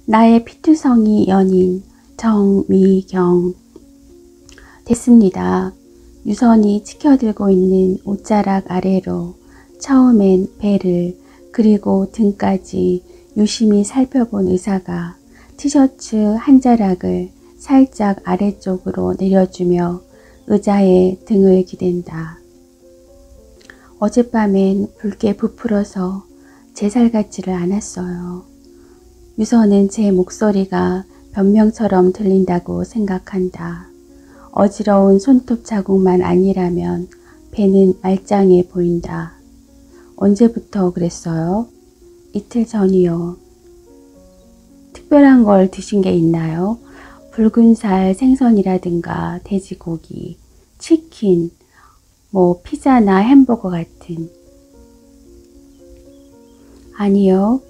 나의 피투성이 연인 정미경. 됐습니다. 유선이 치켜들고 있는 옷자락 아래로 처음엔 배를 그리고 등까지 유심히 살펴본 의사가 티셔츠 한 자락을 살짝 아래쪽으로 내려주며 의자에 등을 기댄다. 어젯밤엔 붉게 부풀어서 제 살 같지를 않았어요. 유선은 제 목소리가 변명처럼 들린다고 생각한다. 어지러운 손톱 자국만 아니라면 배는 말짱해 보인다. 언제부터 그랬어요? 이틀 전이요. 특별한 걸 드신 게 있나요? 붉은 살 생선이라든가 돼지고기, 치킨, 피자나 햄버거 같은. 아니요.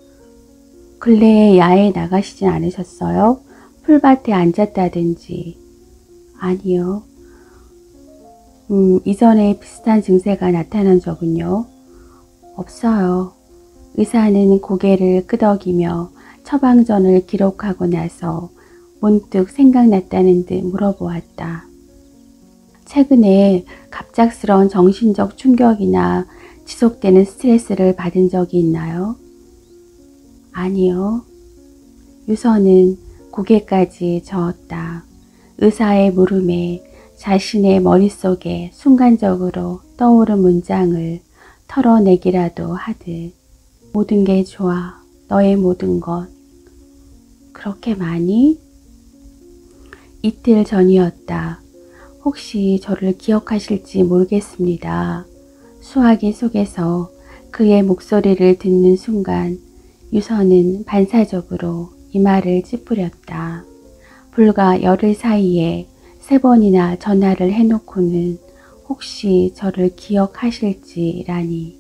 근래에 야외에 나가시진 않으셨어요? 풀밭에 앉았다든지. 아니요. 이전에 비슷한 증세가 나타난 적은요? 없어요. 의사는 고개를 끄덕이며 처방전을 기록하고 나서 문득 생각났다는 듯 물어보았다. 최근에 갑작스러운 정신적 충격이나 지속되는 스트레스를 받은 적이 있나요? 아니요. 유선은 고개까지 저었다. 의사의 물음에 자신의 머릿속에 순간적으로 떠오른 문장을 털어내기라도 하듯 모든 게 좋아, 너의 모든 것. 그렇게 많이? 이틀 전이었다. 혹시 저를 기억하실지 모르겠습니다. 수화기 속에서 그의 목소리를 듣는 순간 유선은 반사적으로 이마를 찌푸렸다. 불과 열흘 사이에 3번이나 전화를 해놓고는 혹시 저를 기억하실지라니.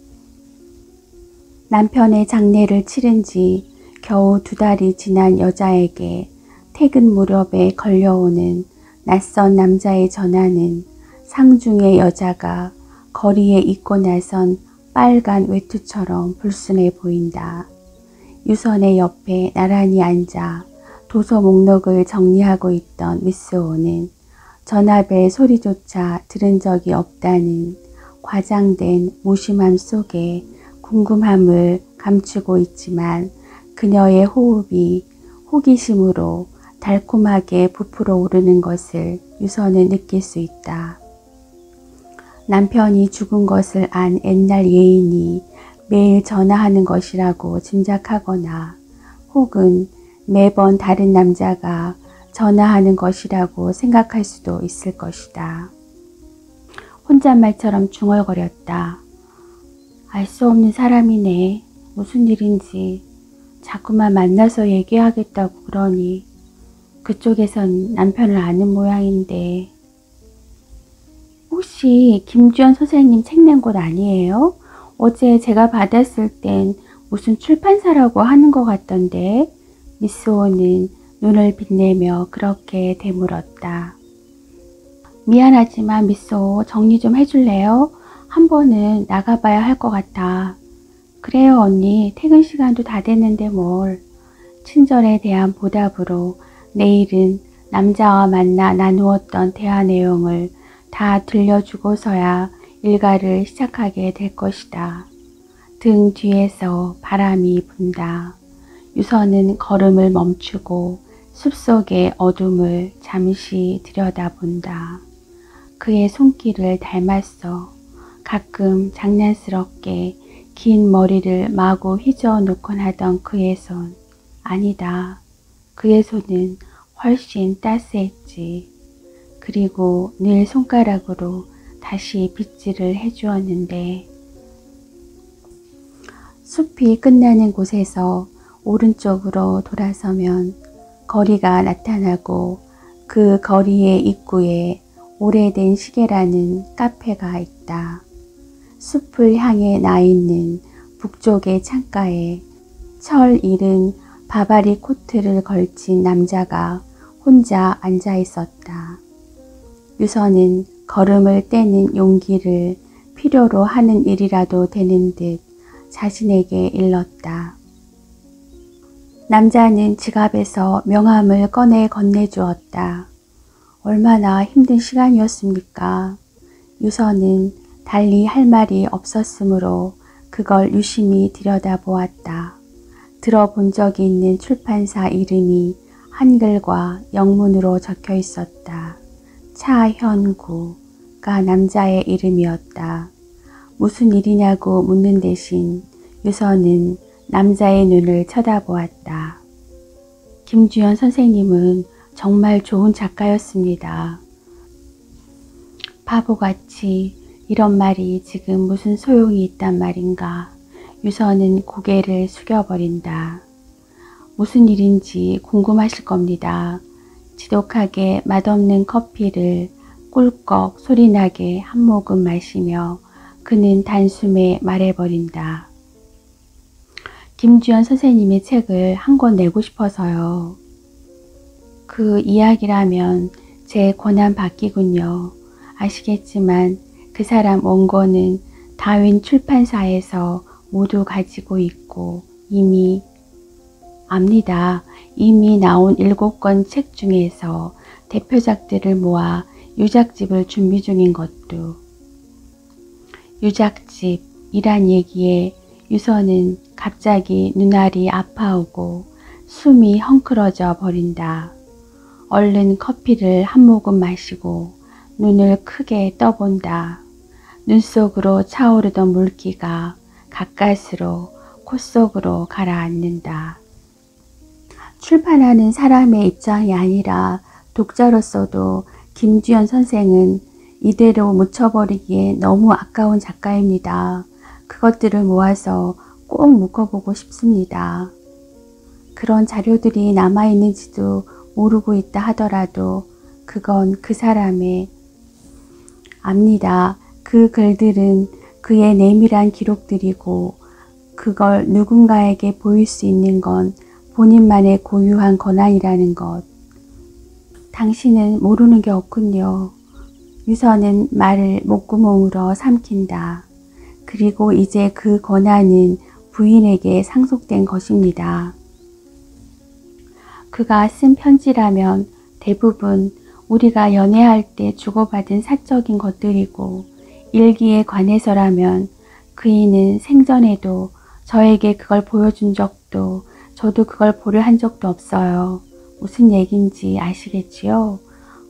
남편의 장례를 치른 지 겨우 2달이 지난 여자에게 퇴근 무렵에 걸려오는 낯선 남자의 전화는 상중의 여자가 거리에 입고 나선 빨간 외투처럼 불순해 보인다. 유선의 옆에 나란히 앉아 도서 목록을 정리하고 있던 미스 O는 전화벨 소리조차 들은 적이 없다는 과장된 무심함 속에 궁금함을 감추고 있지만 그녀의 호흡이 호기심으로 달콤하게 부풀어 오르는 것을 유선은 느낄 수 있다. 남편이 죽은 것을 안 옛날 예인이 매일 전화하는 것이라고 짐작하거나 혹은 매번 다른 남자가 전화하는 것이라고 생각할 수도 있을 것이다. 혼잣말처럼 중얼거렸다. 알 수 없는 사람이네. 무슨 일인지. 자꾸만 만나서 얘기하겠다고 그러니 그쪽에선 남편을 아는 모양인데. 혹시 김주연 선생님 책 낸 곳 아니에요? 어제 제가 받았을 땐 무슨 출판사라고 하는 것 같던데. 미스 O는 눈을 빛내며 그렇게 되물었다. 미안하지만 미스 O, 정리 좀 해줄래요? 한 번은 나가봐야 할 것 같아. 그래요 언니, 퇴근 시간도 다 됐는데 뭘. 친절에 대한 보답으로 내일은 남자와 만나 나누었던 대화 내용을 다 들려주고서야 일과를 시작하게 될 것이다. 등 뒤에서 바람이 분다. 유선은 걸음을 멈추고 숲속의 어둠을 잠시 들여다본다. 그의 손길을 닮았어. 가끔 장난스럽게 긴 머리를 마구 휘저어 놓곤 하던 그의 손. 아니다. 그의 손은 훨씬 따스했지. 그리고 늘 손가락으로 다시 빗질을 해주었는데. 숲이 끝나는 곳에서 오른쪽으로 돌아서면 거리가 나타나고 그 거리의 입구에 오래된 시계라는 카페가 있다. 숲을 향해 나 있는 북쪽의 창가에 철 잃은 바바리 코트를 걸친 남자가 혼자 앉아 있었다. 유선은 걸음을 떼는 용기를 필요로 하는 일이라도 되는 듯 자신에게 일렀다. 남자는 지갑에서 명함을 꺼내 건네주었다. 얼마나 힘든 시간이었습니까? 유서는 달리 할 말이 없었으므로 그걸 유심히 들여다보았다. 들어본 적이 있는 출판사 이름이 한글과 영문으로 적혀 있었다. 차현구가 남자의 이름이었다. 무슨 일이냐고 묻는 대신 유서는 남자의 눈을 쳐다보았다. 김주연 선생님은 정말 좋은 작가였습니다. 바보같이 이런 말이 지금 무슨 소용이 있단 말인가. 유서는 고개를 숙여버린다. 무슨 일인지 궁금하실 겁니다. 지독하게 맛없는 커피를 꿀꺽 소리나게 한 모금 마시며 그는 단숨에 말해버린다. 김주연 선생님의 책을 한 권 내고 싶어서요. 그 이야기라면 제 권한 받기군요. 아시겠지만 그 사람 원고는 다윈 출판사에서 모두 가지고 있고 이미 압니다. 이미 나온 7권 책 중에서 대표작들을 모아 유작집을 준비 중인 것도. 유작집이란 얘기에 유서는 갑자기 눈알이 아파오고 숨이 헝클어져 버린다. 얼른 커피를 한 모금 마시고 눈을 크게 떠본다. 눈 속으로 차오르던 물기가 가까스로 코 속으로 가라앉는다. 출판하는 사람의 입장이 아니라 독자로서도 김주연 선생은 이대로 묻혀버리기에 너무 아까운 작가입니다. 그것들을 모아서 꼭 묶어보고 싶습니다. 그런 자료들이 남아있는지도 모르고 있다 하더라도 그건 그 사람의 압니다. 그 글들은 그의 내밀한 기록들이고 그걸 누군가에게 보일 수 있는 건 본인만의 고유한 권한이라는 것. 당신은 모르는 게 없군요. 유서는 말을 목구멍으로 삼킨다. 그리고 이제 그 권한은 부인에게 상속된 것입니다. 그가 쓴 편지라면 대부분 우리가 연애할 때 주고받은 사적인 것들이고 일기에 관해서라면 그이는 생전에도 저에게 그걸 보여준 적도 저도 그걸 보려 한 적도 없어요. 무슨 얘긴지 아시겠지요?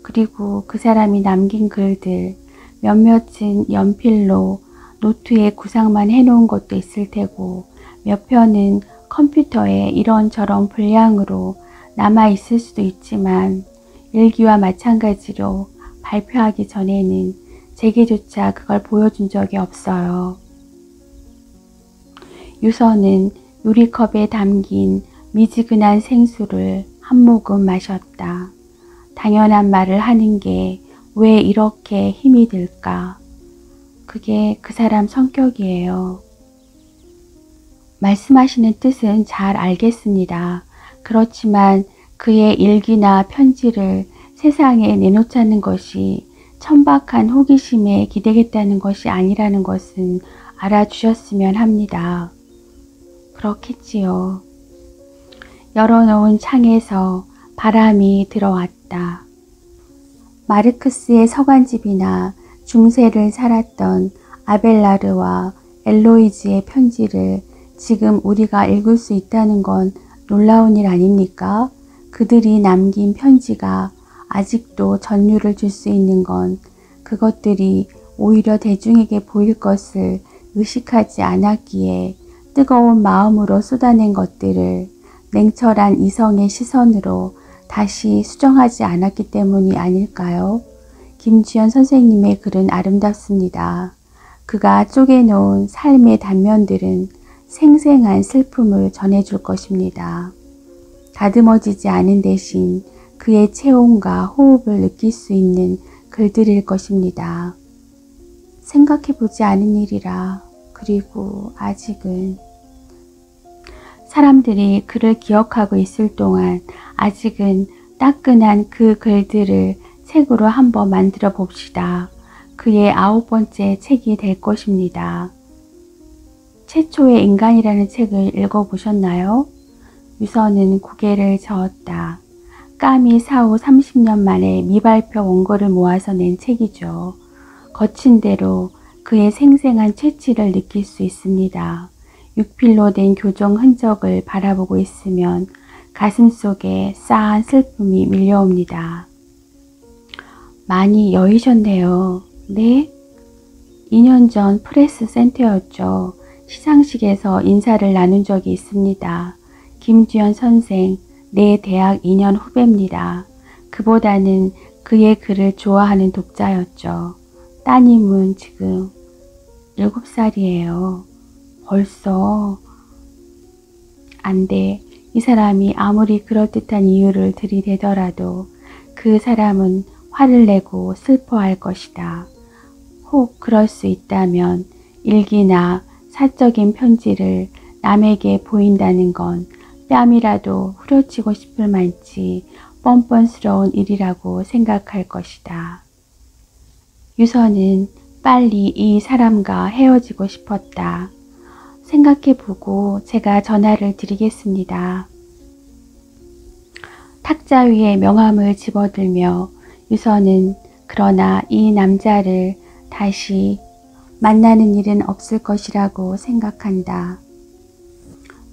그리고 그 사람이 남긴 글들 몇몇은 연필로 노트에 구상만 해놓은 것도 있을 테고 몇 편은 컴퓨터에 이런저런 분량으로 남아 있을 수도 있지만 일기와 마찬가지로 발표하기 전에는 제게조차 그걸 보여준 적이 없어요. 유서는 유리컵에 담긴 미지근한 생수를 한 모금 마셨다. 당연한 말을 하는 게 왜 이렇게 힘이 들까? 그게 그 사람 성격이에요. 말씀하시는 뜻은 잘 알겠습니다. 그렇지만 그의 일기나 편지를 세상에 내놓자는 것이 천박한 호기심에 기대겠다는 것이 아니라는 것은 알아주셨으면 합니다. 그렇겠지요. 열어놓은 창에서 바람이 들어왔다. 마르크스의 서간집이나 중세를 살았던 아벨라르와 엘로이즈의 편지를 지금 우리가 읽을 수 있다는 건 놀라운 일 아닙니까? 그들이 남긴 편지가 아직도 전율을 줄 수 있는 건 그것들이 오히려 대중에게 보일 것을 의식하지 않았기에 뜨거운 마음으로 쏟아낸 것들을 냉철한 이성의 시선으로 다시 수정하지 않았기 때문이 아닐까요? 김주연 선생님의 글은 아름답습니다. 그가 쪼개놓은 삶의 단면들은 생생한 슬픔을 전해줄 것입니다. 다듬어지지 않은 대신 그의 체온과 호흡을 느낄 수 있는 글들일 것입니다. 생각해보지 않은 일이라. 그리고 아직은 사람들이 그를 기억하고 있을 동안 아직은 따끈한 그 글들을 책으로 한번 만들어 봅시다. 그의 9번째 책이 될 것입니다. 최초의 인간이라는 책을 읽어보셨나요? 유서는 고개를 저었다. 까미 사후 30년 만에 미발표 원고를 모아서 낸 책이죠. 거친 대로 그의 생생한 채취를 느낄 수 있습니다. 육필로 된 교정 흔적을 바라보고 있으면 가슴속에 싸한 슬픔이 밀려옵니다. 많이 여의셨네요. 네? 2년 전 프레스 센터였죠. 시상식에서 인사를 나눈 적이 있습니다. 김주연 선생, 내 대학 2년 후배입니다. 그보다는 그의 글을 좋아하는 독자였죠. 따님은 지금 7살이에요. 벌써 안 돼. 이 사람이 아무리 그럴듯한 이유를 들이대더라도 그 사람은 화를 내고 슬퍼할 것이다. 혹 그럴 수 있다면 일기나 사적인 편지를 남에게 보인다는 건 뺨이라도 후려치고 싶을 만치 뻔뻔스러운 일이라고 생각할 것이다. 유서는 빨리 이 사람과 헤어지고 싶었다. 생각해보고 제가 전화를 드리겠습니다. 탁자 위에 명함을 집어들며 유서는 그러나 이 남자를 다시 만나는 일은 없을 것이라고 생각한다.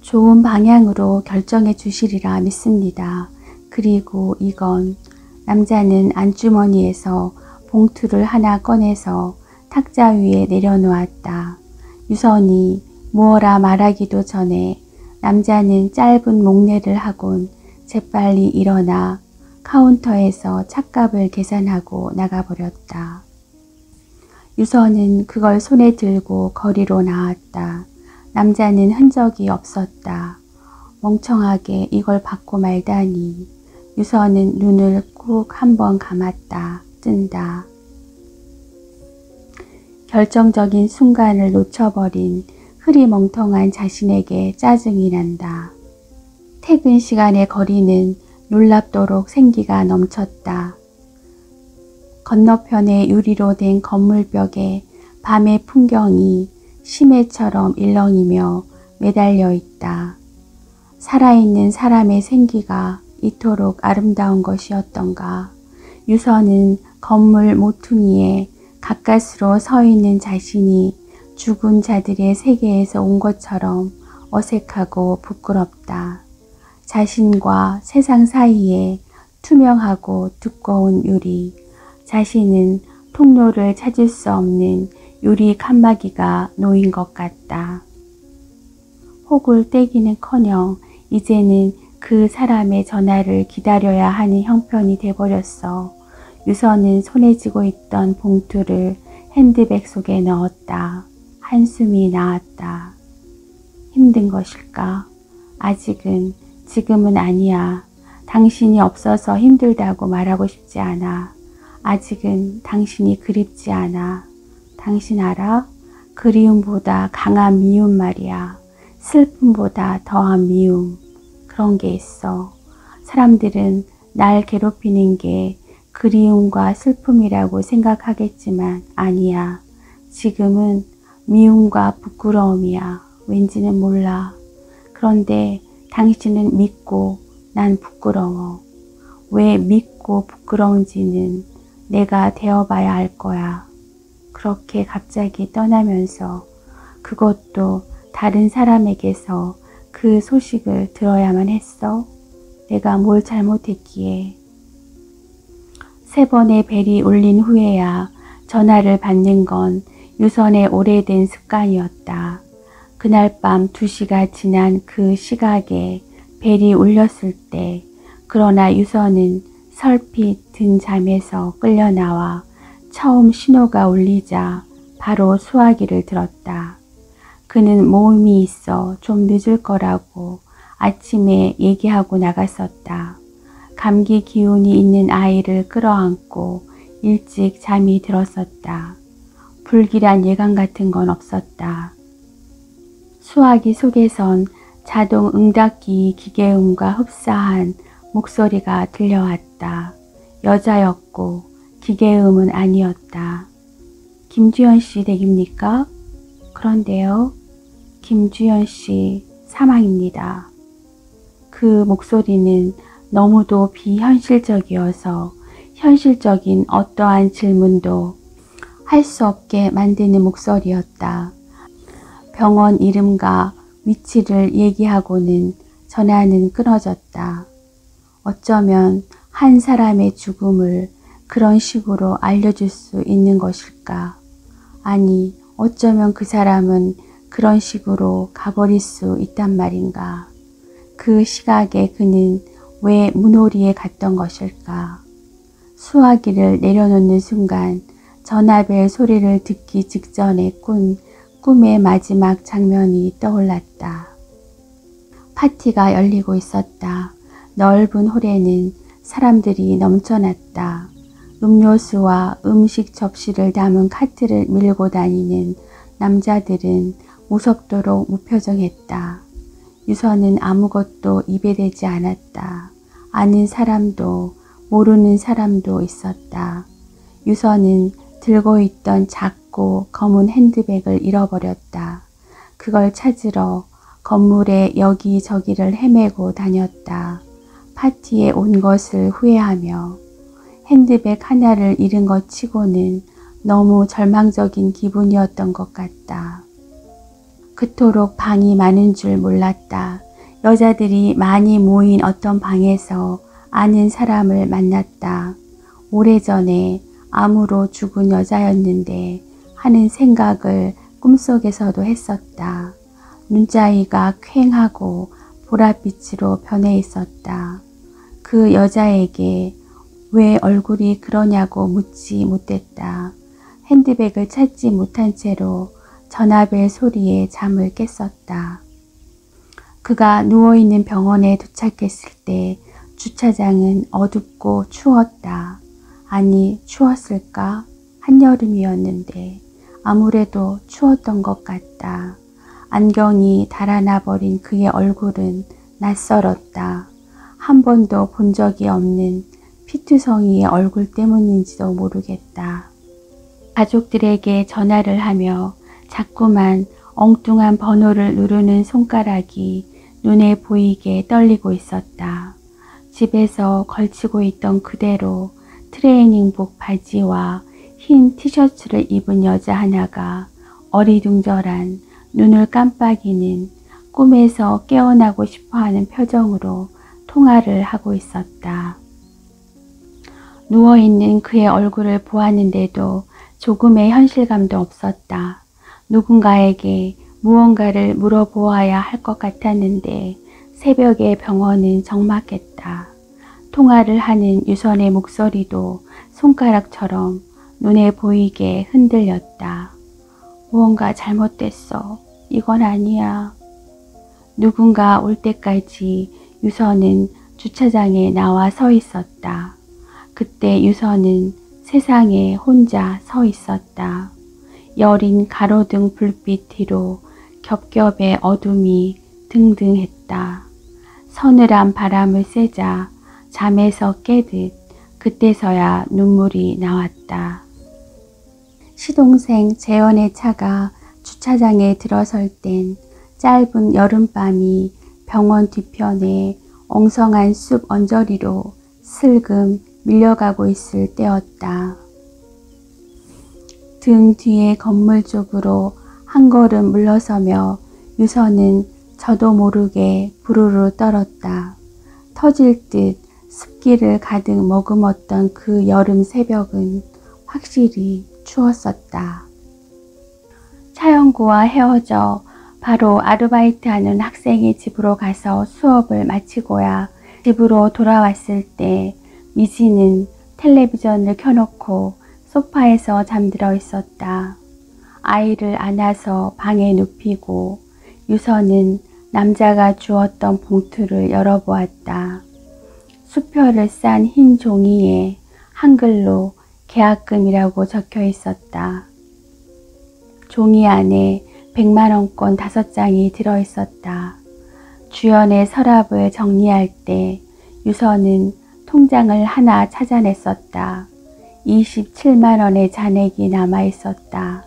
좋은 방향으로 결정해 주시리라 믿습니다. 그리고 이건 남자는 안주머니에서 봉투를 하나 꺼내서 탁자 위에 내려놓았다. 유선이 무어라 말하기도 전에 남자는 짧은 목례를 하곤 재빨리 일어나 카운터에서 찻값을 계산하고 나가버렸다. 유선은 그걸 손에 들고 거리로 나왔다. 남자는 흔적이 없었다. 멍청하게 이걸 받고 말다니. 유선은 눈을 꾹 한번 감았다. 뜬다. 결정적인 순간을 놓쳐버린 흐리멍텅한 자신에게 짜증이 난다. 퇴근 시간의 거리는 놀랍도록 생기가 넘쳤다. 건너편의 유리로 된 건물벽에 밤의 풍경이 심해처럼 일렁이며 매달려 있다. 살아있는 사람의 생기가 이토록 아름다운 것이었던가. 유서는 건물 모퉁이에 가까스로 서 있는 자신이 죽은 자들의 세계에서 온 것처럼 어색하고 부끄럽다. 자신과 세상 사이에 투명하고 두꺼운 유리, 자신은 통로를 찾을 수 없는 유리 칸막이가 놓인 것 같다. 혹을 떼기는커녕 이제는 그 사람의 전화를 기다려야 하는 형편이 돼버렸어. 유서는 손에 쥐고 있던 봉투를 핸드백 속에 넣었다. 한숨이 나왔다. 힘든 것일까? 아직은, 지금은 아니야. 당신이 없어서 힘들다고 말하고 싶지 않아. 아직은 당신이 그립지 않아. 당신 알아? 그리움보다 강한 미움 말이야. 슬픔보다 더한 미움. 그런 게 있어. 사람들은 날 괴롭히는 게 그리움과 슬픔이라고 생각하겠지만 아니야. 지금은 미움과 부끄러움이야. 왠지는 몰라. 그런데 당신은 믿고 난 부끄러워. 왜 믿고 부끄러운지는 내가 되어봐야 알 거야. 그렇게 갑자기 떠나면서 그것도 다른 사람에게서 그 소식을 들어야만 했어? 내가 뭘 잘못했기에. 3번의 벨이 울린 후에야 전화를 받는 건 유선의 오래된 습관이었다. 그날 밤 2시가 지난 그 시각에 벨이 울렸을 때, 그러나 유선은 설핏 든 잠에서 끌려나와 처음 신호가 울리자 바로 수화기를 들었다. 그는 모임이 있어 좀 늦을 거라고 아침에 얘기하고 나갔었다. 감기 기운이 있는 아이를 끌어안고 일찍 잠이 들었었다. 불길한 예감 같은 건 없었다. 수화기 속에선 자동 응답기 기계음과 흡사한 목소리가 들려왔다. 여자였고 기계음은 아니었다. 김주연 씨 댁입니까? 그런데요. 김주연 씨 사망입니다. 그 목소리는 너무도 비현실적이어서 현실적인 어떠한 질문도 할 수 없게 만드는 목소리였다. 병원 이름과 위치를 얘기하고는 전화는 끊어졌다. 어쩌면 한 사람의 죽음을 그런 식으로 알려줄 수 있는 것일까? 아니, 어쩌면 그 사람은 그런 식으로 가버릴 수 있단 말인가? 그 시각에 그는 왜 문호리에 갔던 것일까? 수화기를 내려놓는 순간 전화벨 소리를 듣기 직전에 꾼 꿈의 마지막 장면이 떠올랐다. 파티가 열리고 있었다. 넓은 홀에는 사람들이 넘쳐났다. 음료수와 음식 접시를 담은 카트를 밀고 다니는 남자들은 무섭도록 무표정했다. 유서는 아무것도 입에 대지 않았다. 아는 사람도 모르는 사람도 있었다. 유서는 들고 있던 작고 검은 핸드백을 잃어버렸다. 그걸 찾으러 건물에 여기저기를 헤매고 다녔다. 파티에 온 것을 후회하며 핸드백 하나를 잃은 것 치고는 너무 절망적인 기분이었던 것 같다. 그토록 방이 많은 줄 몰랐다. 여자들이 많이 모인 어떤 방에서 아는 사람을 만났다. 오래전에 암으로 죽은 여자였는데 하는 생각을 꿈속에서도 했었다. 눈자위가 퀭하고 보랏빛으로 변해 있었다. 그 여자에게 왜 얼굴이 그러냐고 묻지 못했다. 핸드백을 찾지 못한 채로 전화벨 소리에 잠을 깼었다. 그가 누워있는 병원에 도착했을 때 주차장은 어둡고 추웠다. 아니, 추웠을까? 한여름이었는데 아무래도 추웠던 것 같다. 안경이 달아나 버린 그의 얼굴은 낯설었다. 한 번도 본 적이 없는 피투성이의 얼굴 때문인지도 모르겠다. 가족들에게 전화를 하며 자꾸만 엉뚱한 번호를 누르는 손가락이 눈에 보이게 떨리고 있었다. 집에서 걸치고 있던 그대로 트레이닝복 바지와 흰 티셔츠를 입은 여자 하나가 어리둥절한 눈을 깜빡이는 꿈에서 깨어나고 싶어하는 표정으로 통화를 하고 있었다. 누워있는 그의 얼굴을 보았는데도 조금의 현실감도 없었다. 누군가에게 무언가를 물어보아야 할 것 같았는데 새벽에 병원은 적막했다. 통화를 하는 유선의 목소리도 손가락처럼 눈에 보이게 흔들렸다. 무언가 잘못됐어. 이건 아니야. 누군가 올 때까지 유선은 주차장에 나와 서 있었다. 그때 유선은 세상에 혼자 서 있었다. 여린 가로등 불빛 뒤로 겹겹의 어둠이 등등했다. 서늘한 바람을 쐬자 잠에서 깨듯 그때서야 눈물이 나왔다. 시동생 재현의 차가 주차장에 들어설 땐 짧은 여름밤이 병원 뒤편에 엉성한 숲 언저리로 슬금 밀려가고 있을 때였다. 등 뒤의 건물 쪽으로 한 걸음 물러서며 유서는 저도 모르게 부르르 떨었다. 터질 듯 습기를 가득 머금었던 그 여름 새벽은 확실히 추웠었다. 차영구와 헤어져 바로 아르바이트하는 학생의 집으로 가서 수업을 마치고야 집으로 돌아왔을 때 미지는 텔레비전을 켜놓고 소파에서 잠들어 있었다. 아이를 안아서 방에 눕히고 유서는 남자가 주었던 봉투를 열어보았다. 수표를 싼 흰 종이에 한글로 계약금이라고 적혀 있었다. 종이 안에 100만원권 5장이 들어있었다. 주연의 서랍을 정리할 때 유서는 통장을 하나 찾아냈었다. 27만원의 잔액이 남아있었다.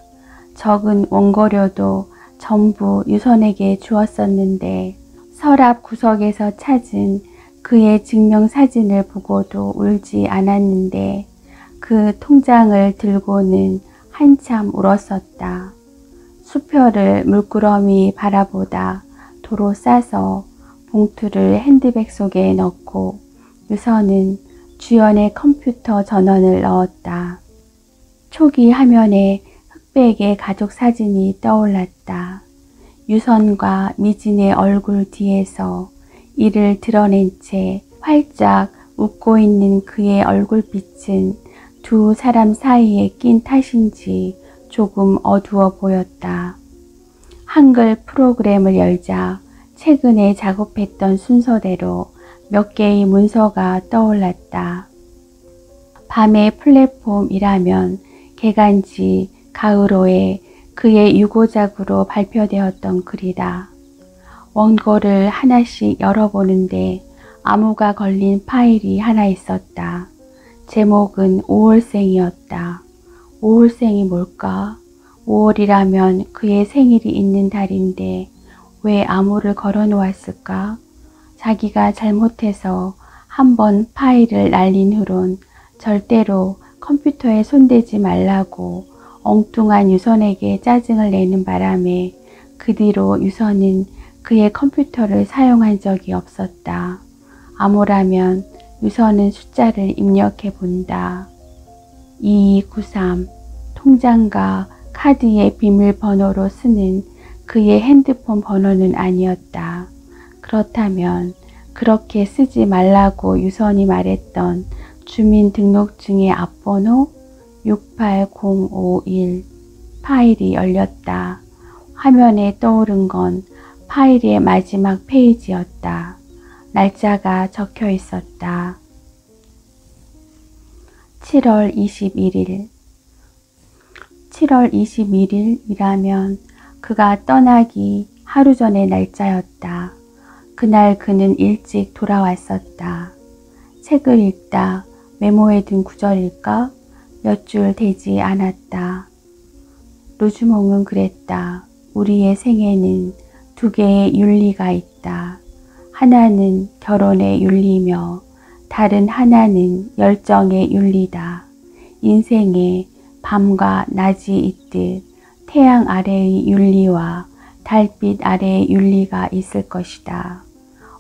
적은 원고료도 전부 유선에게 주었었는데 서랍 구석에서 찾은 그의 증명사진을 보고도 울지 않았는데 그 통장을 들고는 한참 울었었다. 수표를 물끄러미 바라보다 도로 싸서 봉투를 핸드백 속에 넣고 유서는 주연의 컴퓨터 전원을 넣었다. 초기 화면에 흑백의 가족 사진이 떠올랐다. 유선과 미진의 얼굴 뒤에서 이를 드러낸 채 활짝 웃고 있는 그의 얼굴빛은 두 사람 사이에 낀 탓인지 조금 어두워 보였다. 한글 프로그램을 열자 최근에 작업했던 순서대로 몇 개의 문서가 떠올랐다. 밤의 플랫폼이라면 개간지 가을호에 그의 유고작으로 발표되었던 글이다. 원고를 하나씩 열어보는데 암호가 걸린 파일이 하나 있었다. 제목은 5월생이었다. 5월생이 뭘까? 5월이라면 그의 생일이 있는 달인데 왜 암호를 걸어 놓았을까? 자기가 잘못해서 한번 파일을 날린 후론 절대로 컴퓨터에 손대지 말라고 엉뚱한 유선에게 짜증을 내는 바람에 그 뒤로 유선은 그의 컴퓨터를 사용한 적이 없었다. 암호라면 유선은 숫자를 입력해 본다. 2293 통장과 카드의 비밀번호로 쓰는 그의 핸드폰 번호는 아니었다. 그렇다면 그렇게 쓰지 말라고 유선이 말했던 주민등록증의 앞번호 68051 파일이 열렸다. 화면에 떠오른 건 파일의 마지막 페이지였다. 날짜가 적혀 있었다. 7월 21일 7월 21일이라면 그가 떠나기 하루 전의 날짜였다. 그날 그는 일찍 돌아왔었다. 책을 읽다 메모에 든 구절일까? 몇 줄 되지 않았다. 루즈몽은 그랬다. 우리의 생에는 두 개의 윤리가 있다. 하나는 결혼의 윤리며 다른 하나는 열정의 윤리다. 인생에 밤과 낮이 있듯 태양 아래의 윤리와 달빛 아래의 윤리가 있을 것이다.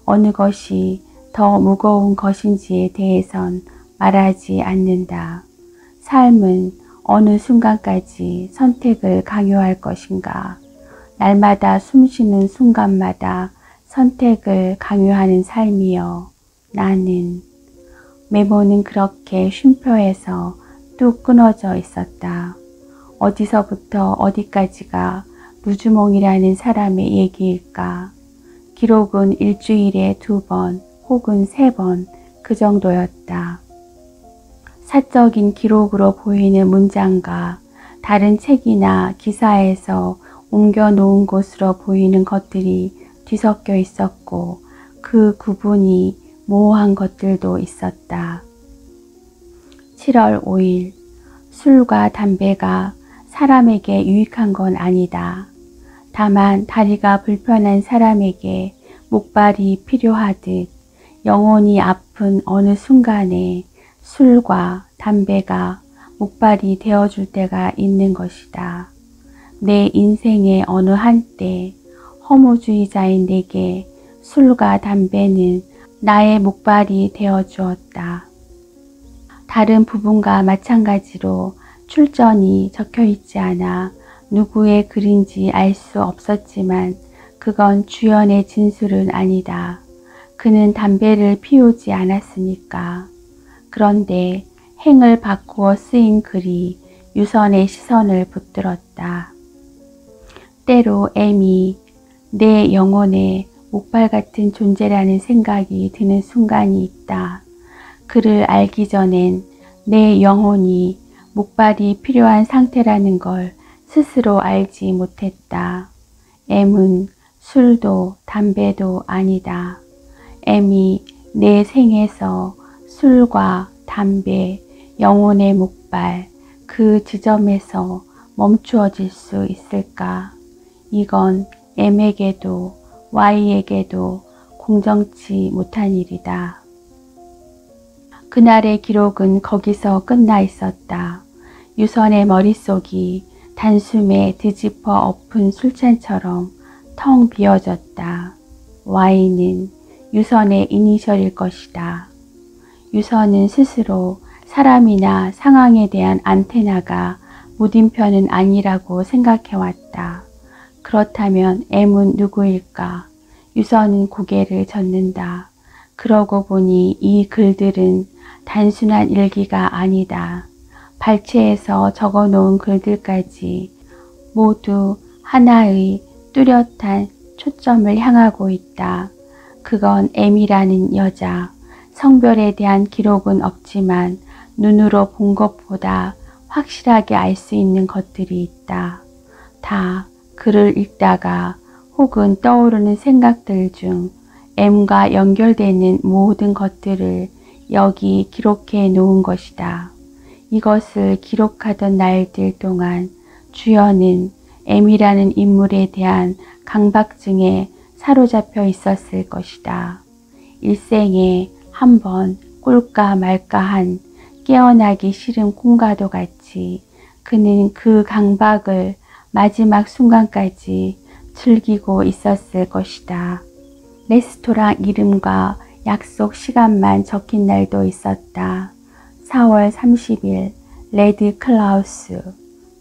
어느 것이 더 무거운 것인지에 대해선 말하지 않는다. 삶은 어느 순간까지 선택을 강요할 것인가? 날마다 숨쉬는 순간마다 선택을 강요하는 삶이여. 나는 메모는 그렇게 쉼표에서 뚝 끊어져 있었다. 어디서부터 어디까지가 루즈몽이라는 사람의 얘기일까? 기록은 일주일에 2번 혹은 3번 그 정도였다. 사적인 기록으로 보이는 문장과 다른 책이나 기사에서 옮겨 놓은 것으로 보이는 것들이 뒤섞여 있었고 그 구분이 모호한 것들도 있었다. 7월 5일 술과 담배가 사람에게 유익한 건 아니다. 다만 다리가 불편한 사람에게 목발이 필요하듯 영혼이 아픈 어느 순간에 술과 담배가 목발이 되어줄 때가 있는 것이다. 내 인생의 어느 한때 허무주의자인 내게 술과 담배는 나의 목발이 되어주었다. 다른 부분과 마찬가지로 출전이 적혀있지 않아 누구의 글인지 알 수 없었지만 그건 주연의 진술은 아니다. 그는 담배를 피우지 않았으니까. 그런데 행을 바꾸어 쓰인 글이 유선의 시선을 붙들었다. 때로 M이 내 영혼에 목발 같은 존재라는 생각이 드는 순간이 있다. 그를 알기 전엔 내 영혼이 목발이 필요한 상태라는 걸 스스로 알지 못했다. M은 술도 담배도 아니다. M이 내 생에서 술과 담배, 영혼의 목발, 그 지점에서 멈추어질 수 있을까? 이건 M에게도 Y에게도 공정치 못한 일이다. 그날의 기록은 거기서 끝나 있었다. 유선의 머릿속이 단숨에 뒤집어 엎은 술잔처럼 텅 비어졌다. Y는 유선의 이니셜일 것이다. 유선은 스스로 사람이나 상황에 대한 안테나가 무딘편은 아니라고 생각해왔다. 그렇다면 M은 누구일까? 유선은 고개를 젓는다. 그러고 보니 이 글들은 단순한 일기가 아니다. 발췌해서 적어놓은 글들까지 모두 하나의 뚜렷한 초점을 향하고 있다. 그건 M이라는 여자. 성별에 대한 기록은 없지만 눈으로 본 것보다 확실하게 알 수 있는 것들이 있다. 다 글을 읽다가 혹은 떠오르는 생각들 중 M과 연결되는 모든 것들을 여기 기록해 놓은 것이다. 이것을 기록하던 날들 동안 주연은 M이라는 인물에 대한 강박증에 사로잡혀 있었을 것이다. 일생에 한 번 꿀까 말까한 깨어나기 싫은 꿈과도 같이 그는 그 강박을 마지막 순간까지 즐기고 있었을 것이다. 레스토랑 이름과 약속 시간만 적힌 날도 있었다. 4월 30일 레드 클라우스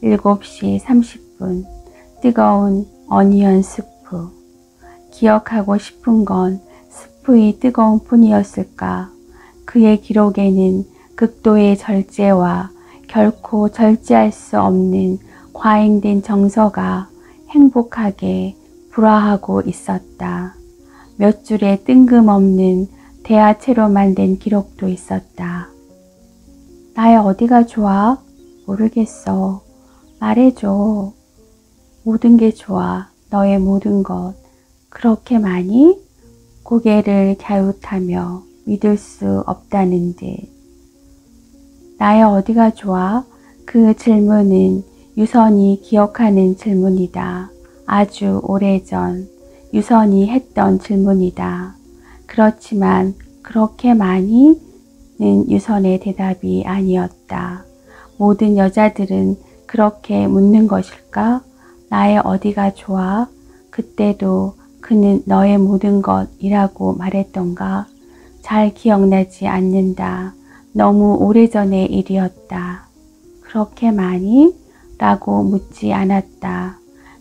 7시 30분 뜨거운 어니언 스프. 기억하고 싶은 건 스프의 뜨거운 뿐이었을까? 그의 기록에는 극도의 절제와 결코 절제할 수 없는 과잉된 정서가 행복하게 불화하고 있었다. 몇 줄의 뜬금없는 대화체로만 된 기록도 있었다. 나의 어디가 좋아? 모르겠어. 말해줘. 모든 게 좋아. 너의 모든 것. 그렇게 많이? 고개를 갸웃하며 믿을 수 없다는 듯. 나의 어디가 좋아? 그 질문은 유선이 기억하는 질문이다. 아주 오래전 유선이 했던 질문이다. 그렇지만 그렇게 많이는 유선의 대답이 아니었다. 모든 여자들은 그렇게 묻는 것일까? 나의 어디가 좋아? 그때도 그는 너의 모든 것이라고 말했던가? 잘 기억나지 않는다. 너무 오래전의 일이었다. 그렇게 많이? 라고 묻지 않았다.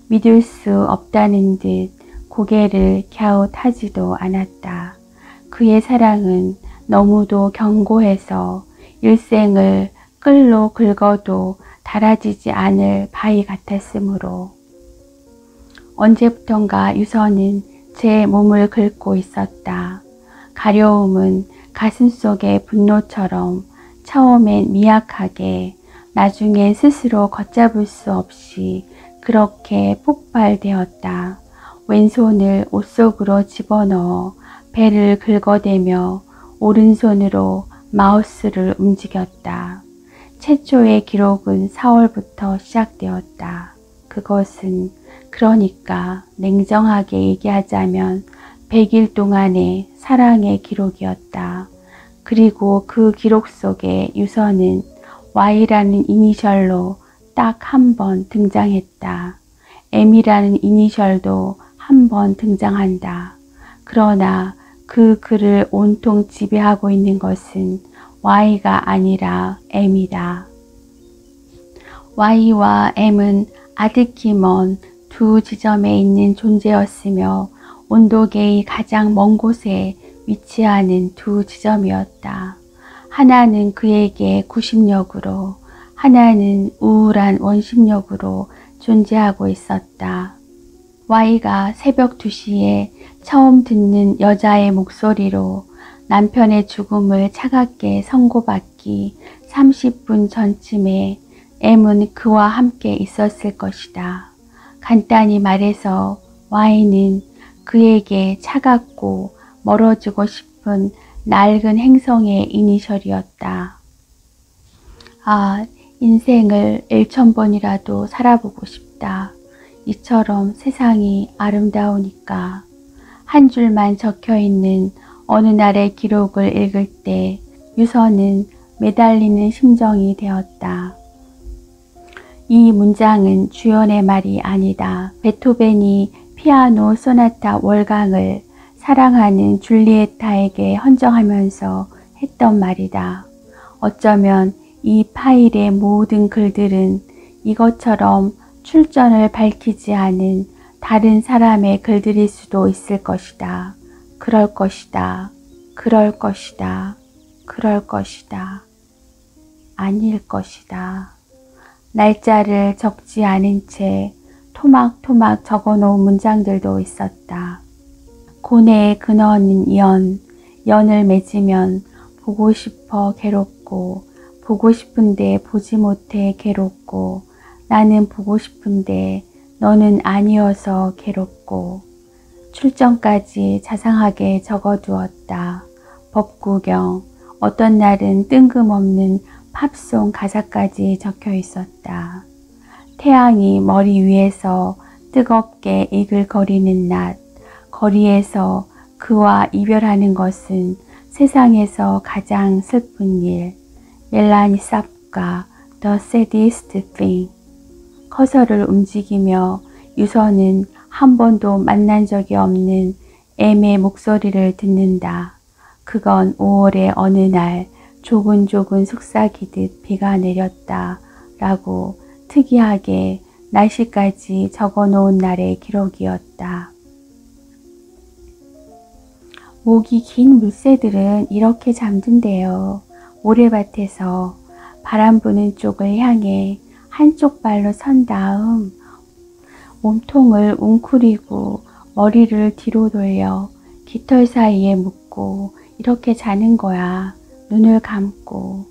믿을 수 없다는 듯 고개를 갸웃하지도 않았다. 그의 사랑은 너무도 견고해서 일생을 끌로 긁어도 닳아지지 않을 바위 같았으므로. 언제부턴가 유선은 제 몸을 긁고 있었다. 가려움은 가슴속의 분노처럼 처음엔 미약하게 나중엔 스스로 걷잡을 수 없이 그렇게 폭발되었다. 왼손을 옷 속으로 집어넣어 배를 긁어대며 오른손으로 마우스를 움직였다. 최초의 기록은 4월부터 시작되었다. 그것은 그러니까 냉정하게 얘기하자면 100일 동안의 사랑의 기록이었다. 그리고 그 기록 속에 유선은 Y라는 이니셜로 딱 한 번 등장했다. M이라는 이니셜도 한 번 등장한다. 그러나 그 글을 온통 지배하고 있는 것은 Y가 아니라 M이다. Y와 M은 아득히 먼 두 지점에 있는 존재였으며 온도계의 가장 먼 곳에 위치하는 두 지점이었다. 하나는 그에게 구심력으로, 하나는 우울한 원심력으로 존재하고 있었다. Y가 새벽 2시에 처음 듣는 여자의 목소리로 남편의 죽음을 차갑게 선고받기 30분 전쯤에 M은 그와 함께 있었을 것이다. 간단히 말해서 Y는 그에게 차갑고 멀어지고 싶은 낡은 행성의 이니셜이었다. 아, 인생을 1000번이라도 살아보고 싶다. 이처럼 세상이 아름다우니까. 한 줄만 적혀 있는 어느 날의 기록을 읽을 때 유서는 매달리는 심정이 되었다. 이 문장은 주연의 말이 아니다. 베토벤이 피아노 소나타 월강을 사랑하는 줄리에타에게 헌정하면서 했던 말이다. 어쩌면 이 파일의 모든 글들은 이것처럼 출전을 밝히지 않은 다른 사람의 글들일 수도 있을 것이다. 그럴 것이다. 그럴 것이다. 그럴 것이다. 아닐 것이다. 날짜를 적지 않은 채 토막토막 적어놓은 문장들도 있었다. 고뇌의 근원은 연을 맺으면 보고 싶어 괴롭고, 보고 싶은데 보지 못해 괴롭고, 나는 보고 싶은데 너는 아니어서 괴롭고. 출전까지 자상하게 적어두었다. 법구경, 어떤 날은 뜬금없는 팝송 가사까지 적혀 있었다. 태양이 머리 위에서 뜨겁게 이글거리는 낮, 거리에서 그와 이별하는 것은 세상에서 가장 슬픈 일. 멜라니 삽과 The Saddest Thing. 커서를 움직이며 유서는 한 번도 만난 적이 없는 M의 목소리를 듣는다. 그건 5월의 어느 날 조근조근 속삭이듯 비가 내렸다 라고 특이하게 날씨까지 적어놓은 날의 기록이었다. 목이 긴 물새들은 이렇게 잠든대요. 모래밭에서 바람 부는 쪽을 향해 한쪽 발로 선 다음 몸통을 웅크리고 머리를 뒤로 돌려 깃털 사이에 묶고 이렇게 자는 거야. 눈을 감고.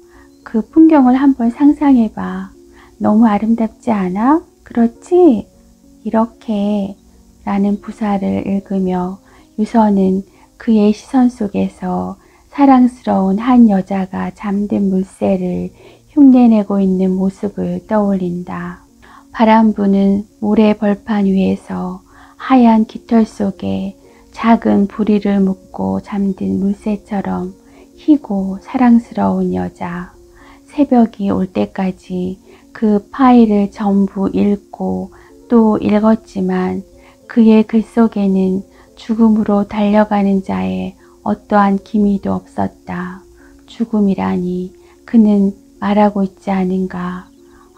그 풍경을 한번 상상해봐. 너무 아름답지 않아? 그렇지? 이렇게 라는 부사를 읽으며 유서는 그의 시선 속에서 사랑스러운 한 여자가 잠든 물새를 흉내내고 있는 모습을 떠올린다. 바람 부는 모래 벌판 위에서 하얀 깃털 속에 작은 부리를 묶고 잠든 물새처럼 희고 사랑스러운 여자. 새벽이 올 때까지 그 파일을 전부 읽고 또 읽었지만 그의 글 속에는 죽음으로 달려가는 자의 어떠한 기미도 없었다. 죽음이라니 그는 말하고 있지 않은가.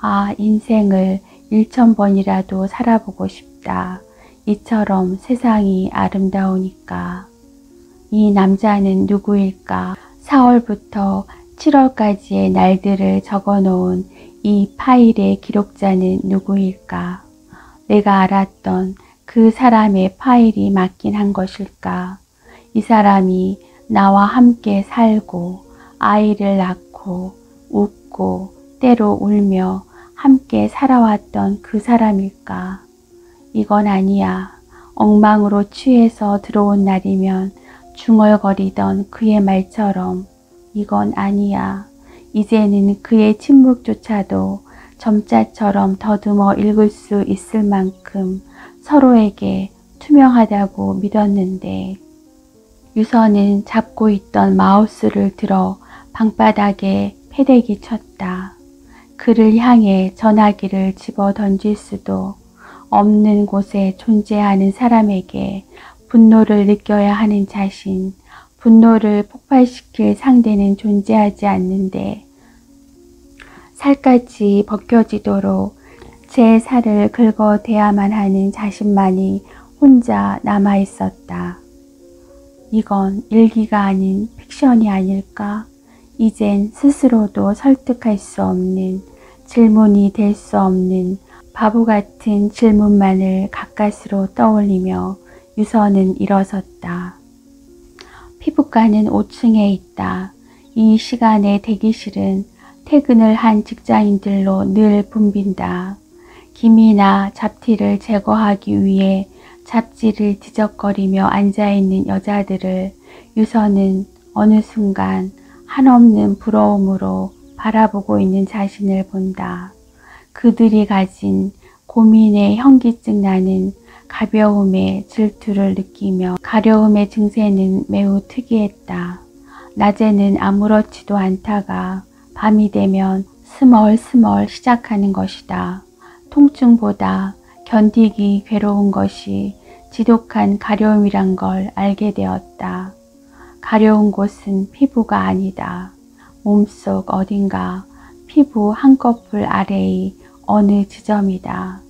아, 인생을 1000번이라도 살아보고 싶다. 이처럼 세상이 아름다우니까. 이 남자는 누구일까? 4월부터 7월까지의 날들을 적어놓은 이 파일의 기록자는 누구일까? 내가 알았던 그 사람의 파일이 맞긴 한 것일까? 이 사람이 나와 함께 살고 아이를 낳고 웃고 때로 울며 함께 살아왔던 그 사람일까? 이건 아니야. 엉망으로 취해서 들어온 날이면 중얼거리던 그의 말처럼 이건 아니야. 이제는 그의 침묵조차도 점자처럼 더듬어 읽을 수 있을 만큼 서로에게 투명하다고 믿었는데. 유서는 잡고 있던 마우스를 들어 방바닥에 패대기 쳤다. 그를 향해 전화기를 집어 던질 수도 없는 곳에 존재하는 사람에게 분노를 느껴야 하는 자신, 분노를 폭발시킬 상대는 존재하지 않는데 살갗이 벗겨지도록 제 살을 긁어대야만 하는 자신만이 혼자 남아있었다. 이건 일기가 아닌 픽션이 아닐까? 이젠 스스로도 설득할 수 없는, 질문이 될 수 없는 바보 같은 질문만을 가까스로 떠올리며 유서는 일어섰다. 피부과는 5층에 있다. 이 시간에 대기실은 퇴근을 한 직장인들로 늘 붐빈다. 기미나 잡티를 제거하기 위해 잡지를 뒤적거리며 앉아있는 여자들을 유서는 어느 순간 한없는 부러움으로 바라보고 있는 자신을 본다. 그들이 가진 고민에 현기증 나는 가벼움에 질투를 느끼며 가려움의 증세는 매우 특이했다. 낮에는 아무렇지도 않다가 밤이 되면 스멀스멀 시작하는 것이다. 통증보다 견디기 괴로운 것이 지독한 가려움이란 걸 알게 되었다. 가려운 곳은 피부가 아니다. 몸속 어딘가 피부 한꺼풀 아래의 어느 지점이다.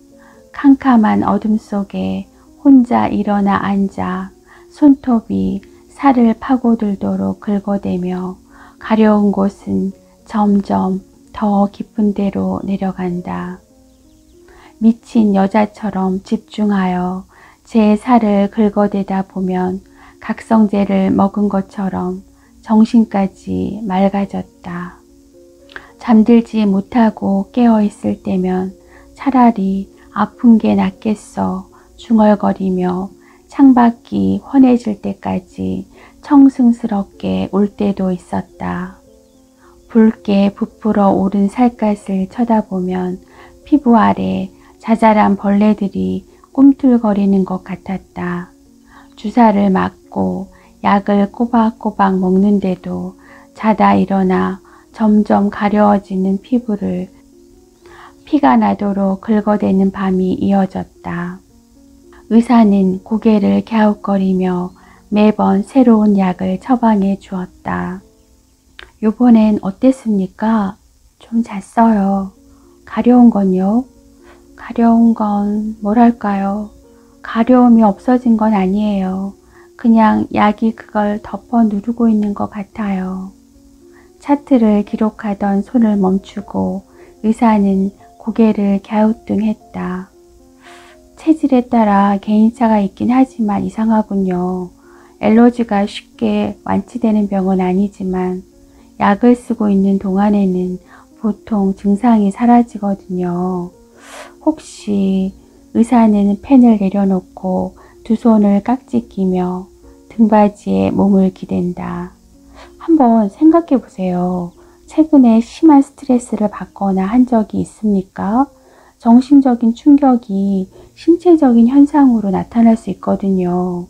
캄캄한 어둠 속에 혼자 일어나 앉아 손톱이 살을 파고들도록 긁어대며 가려운 곳은 점점 더 깊은 데로 내려간다. 미친 여자처럼 집중하여 제 살을 긁어대다 보면 각성제를 먹은 것처럼 정신까지 맑아졌다. 잠들지 못하고 깨어있을 때면 차라리 아픈 게 낫겠어 중얼거리며 창밖이 환해질 때까지 청승스럽게 울 때도 있었다. 붉게 부풀어 오른 살갗을 쳐다보면 피부 아래 자잘한 벌레들이 꿈틀거리는 것 같았다. 주사를 맞고 약을 꼬박꼬박 먹는데도 자다 일어나 점점 가려워지는 피부를 피가 나도록 긁어대는 밤이 이어졌다. 의사는 고개를 갸웃거리며 매번 새로운 약을 처방해 주었다. 요번엔 어땠습니까? 좀 잤어요. 가려운 건요? 가려운 건 뭐랄까요? 가려움이 없어진 건 아니에요. 그냥 약이 그걸 덮어 누르고 있는 것 같아요. 차트를 기록하던 손을 멈추고 의사는 고개를 갸우뚱했다. 체질에 따라 개인차가 있긴 하지만 이상하군요. 알러지가 쉽게 완치되는 병은 아니지만 약을 쓰고 있는 동안에는 보통 증상이 사라지거든요. 혹시 의사는 펜을 내려놓고 두 손을 깍지 끼며 등받이에 몸을 기댄다. 한번 생각해 보세요. 최근에 심한 스트레스를 받거나 한 적이 있습니까? 정신적인 충격이 신체적인 현상으로 나타날 수 있거든요.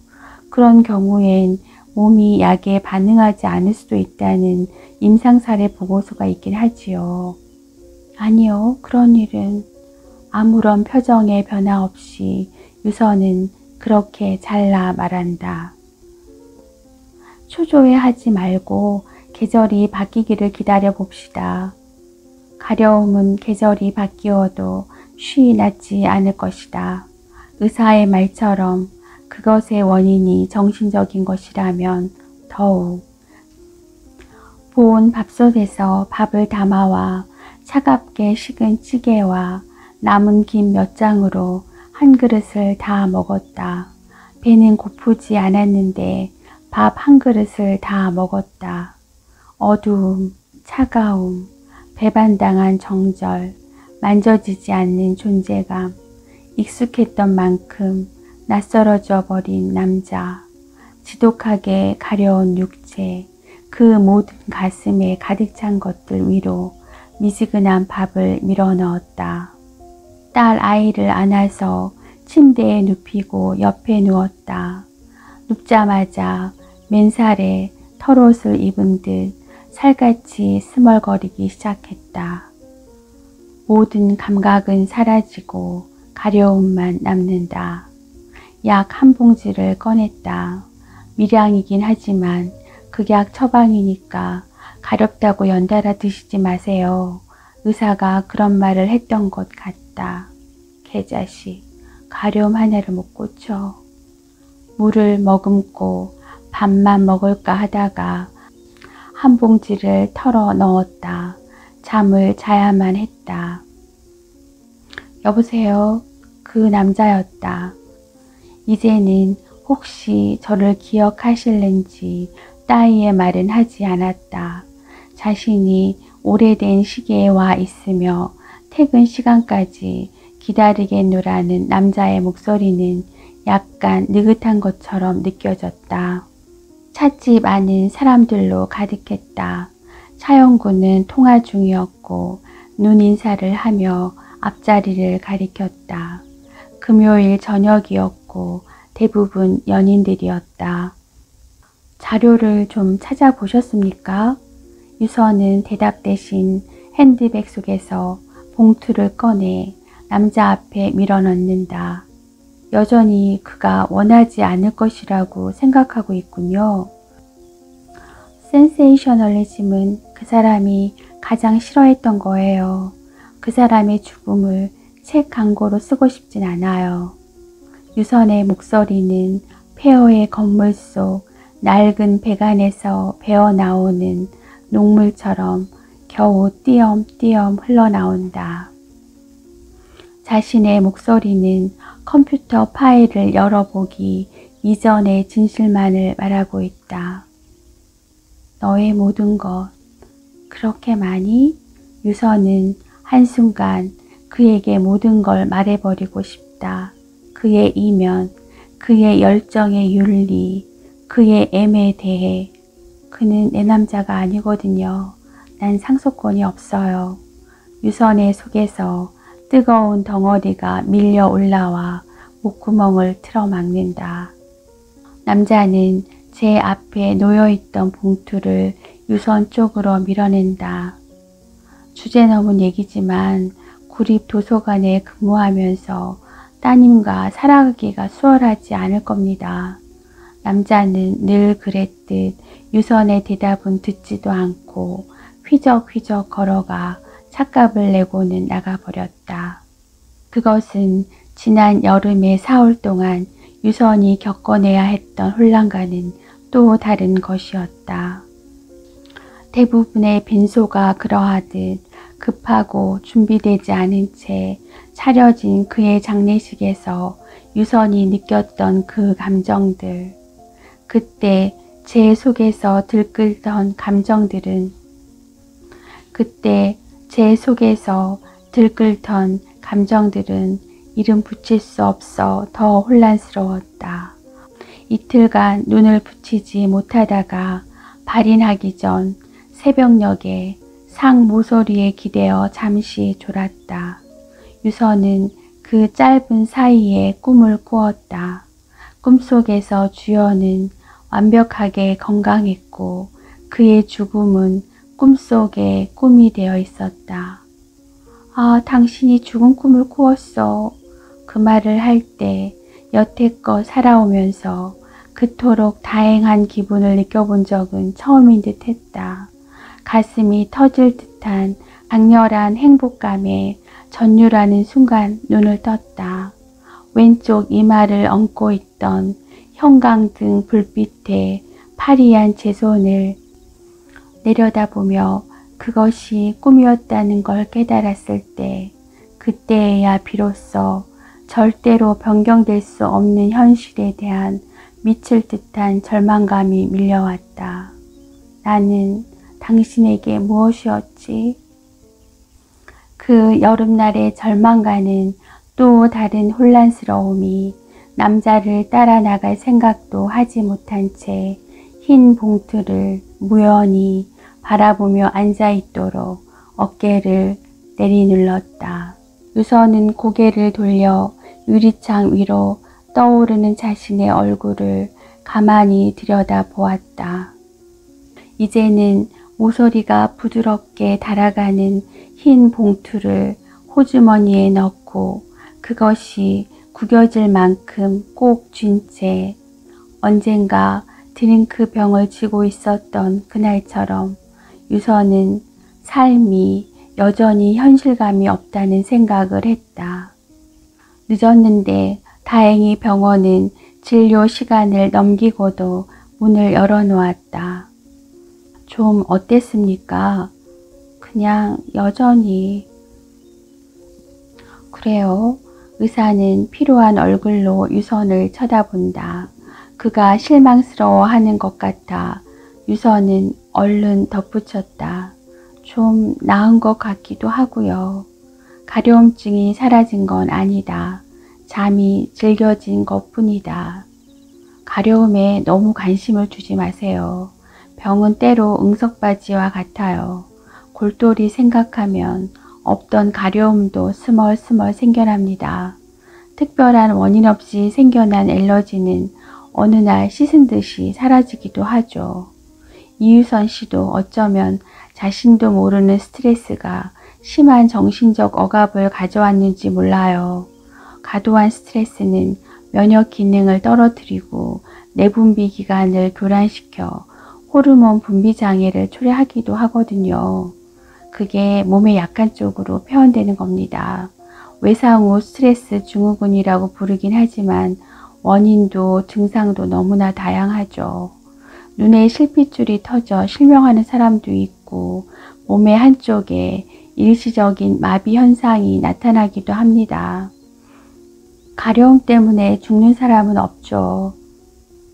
그런 경우엔 몸이 약에 반응하지 않을 수도 있다는 임상사례 보고서가 있긴 하지요. 아니요, 그런 일은. 아무런 표정의 변화 없이 유서는 그렇게 잘라 말한다. 초조해하지 말고 계절이 바뀌기를 기다려 봅시다. 가려움은 계절이 바뀌어도 쉬이 낫지 않을 것이다. 의사의 말처럼 그것의 원인이 정신적인 것이라면 더욱. 보온 밥솥에서 밥을 담아와 차갑게 식은 찌개와 남은 김 몇 장으로 한 그릇을 다 먹었다. 배는 고프지 않았는데 밥 한 그릇을 다 먹었다. 어두움, 차가움, 배반당한 정절, 만져지지 않는 존재감, 익숙했던 만큼 낯설어져 버린 남자, 지독하게 가려운 육체, 그 모든 가슴에 가득 찬 것들 위로 미지근한 밥을 밀어 넣었다. 딸 아이를 안아서 침대에 눕히고 옆에 누웠다. 눕자마자 맨살에 털옷을 입은 듯 살같이 스멀거리기 시작했다. 모든 감각은 사라지고 가려움만 남는다. 약 한 봉지를 꺼냈다. 미량이긴 하지만 극약 처방이니까 가렵다고 연달아 드시지 마세요. 의사가 그런 말을 했던 것 같다. 개자식, 가려움 하나를 못 고쳐. 물을 머금고 밥만 먹을까 하다가 한 봉지를 털어 넣었다. 잠을 자야만 했다. 여보세요? 그 남자였다. 이제는 혹시 저를 기억하실는지 따위의 말은 하지 않았다. 자신이 오래된 시계에 와 있으며 퇴근 시간까지 기다리겠노라는 남자의 목소리는 약간 느긋한 것처럼 느껴졌다. 찻집 안은 사람들로 가득했다. 차영구는 통화 중이었고 눈인사를 하며 앞자리를 가리켰다. 금요일 저녁이었고 대부분 연인들이었다. 자료를 좀 찾아보셨습니까? 유서는 대답 대신 핸드백 속에서 봉투를 꺼내 남자 앞에 밀어넣는다. 여전히 그가 원하지 않을 것이라고 생각하고 있군요. 센세이셔널리즘은 그 사람이 가장 싫어했던 거예요. 그 사람의 죽음을 책 광고로 쓰고 싶진 않아요. 유선의 목소리는 폐허의 건물 속 낡은 배관에서 배어나오는 녹물처럼 겨우 띄엄띄엄 흘러나온다. 자신의 목소리는 컴퓨터 파일을 열어보기 이전의 진실만을 말하고 있다. 너의 모든 것, 그렇게 많이? 유서는 한순간 그에게 모든 걸 말해버리고 싶다. 그의 이면, 그의 열정의 윤리, 그의 M에 대해. 그는 내 남자가 아니거든요. 난 상속권이 없어요. 유선의 속에서 뜨거운 덩어리가 밀려 올라와 목구멍을 틀어막는다. 남자는 제 앞에 놓여있던 봉투를 유선 쪽으로 밀어낸다. 주제넘은 얘기지만 구립도서관에 근무하면서 따님과 살아가기가 수월하지 않을 겁니다. 남자는 늘 그랬듯 유선의 대답은 듣지도 않고 휘적휘적 걸어가 찻값을 내고는 나가버렸다. 그것은 지난 여름의 4월 동안 유선이 겪어내야 했던 혼란과는 또 다른 것이었다. 대부분의 빈소가 그러하듯 급하고 준비되지 않은 채 차려진 그의 장례식에서 유선이 느꼈던 그 감정들, 그때 제 속에서 들끓던 감정들은 이름 붙일 수 없어 더 혼란스러웠다. 이틀간 눈을 붙이지 못하다가 발인하기 전 새벽녘에 상 모서리에 기대어 잠시 졸았다. 유서는 그 짧은 사이에 꿈을 꾸었다. 꿈속에서 주연은 완벽하게 건강했고 그의 죽음은 꿈속에 꿈이 되어 있었다. 아, 당신이 죽은 꿈을 꾸었어. 그 말을 할 때 여태껏 살아오면서 그토록 다행한 기분을 느껴본 적은 처음인 듯 했다. 가슴이 터질 듯한 강렬한 행복감에 전율하는 순간 눈을 떴다. 왼쪽 이마를 얹고 있던 형광등 불빛에 파리한 제 손을 내려다보며 그것이 꿈이었다는 걸 깨달았을 때, 그때에야 비로소 절대로 변경될 수 없는 현실에 대한 미칠 듯한 절망감이 밀려왔다. 나는 당신에게 무엇이었지? 그 여름날의 절망과는 또 다른 혼란스러움이 남자를 따라 나갈 생각도 하지 못한 채 흰 봉투를 무연히 바라보며 앉아있도록 어깨를 내리눌렀다. 유서는 고개를 돌려 유리창 위로 떠오르는 자신의 얼굴을 가만히 들여다보았다. 이제는 모서리가 부드럽게 달아가는 흰 봉투를 호주머니에 넣고 그것이 구겨질 만큼 꼭 쥔 채 언젠가 드링크 병을 쥐고 있었던 그날처럼 유서는 삶이 여전히 현실감이 없다는 생각을 했다. 늦었는데 다행히 병원은 진료 시간을 넘기고도 문을 열어놓았다. 좀 어땠습니까? 그냥 여전히. 그래요. 의사는 피로한 얼굴로 유선을 쳐다본다. 그가 실망스러워하는 것 같아 유선은 얼른 덧붙였다. 좀 나은 것 같기도 하고요. 가려움증이 사라진 건 아니다. 잠이 즐겨진 것뿐이다. 가려움에 너무 관심을 두지 마세요. 병은 때로 응석바지와 같아요. 골똘히 생각하면 없던 가려움도 스멀스멀 생겨납니다. 특별한 원인 없이 생겨난 알러지는 어느 날 씻은 듯이 사라지기도 하죠. 이유선 씨도 어쩌면 자신도 모르는 스트레스가 심한 정신적 억압을 가져왔는지 몰라요. 과도한 스트레스는 면역 기능을 떨어뜨리고 내분비 기관을 교란시켜 호르몬 분비 장애를 초래하기도 하거든요. 그게 몸의 약한 쪽으로 표현되는 겁니다. 외상 후 스트레스 증후군이라고 부르긴 하지만 원인도 증상도 너무나 다양하죠. 눈에 실핏줄이 터져 실명하는 사람도 있고 몸의 한쪽에 일시적인 마비 현상이 나타나기도 합니다. 가려움 때문에 죽는 사람은 없죠.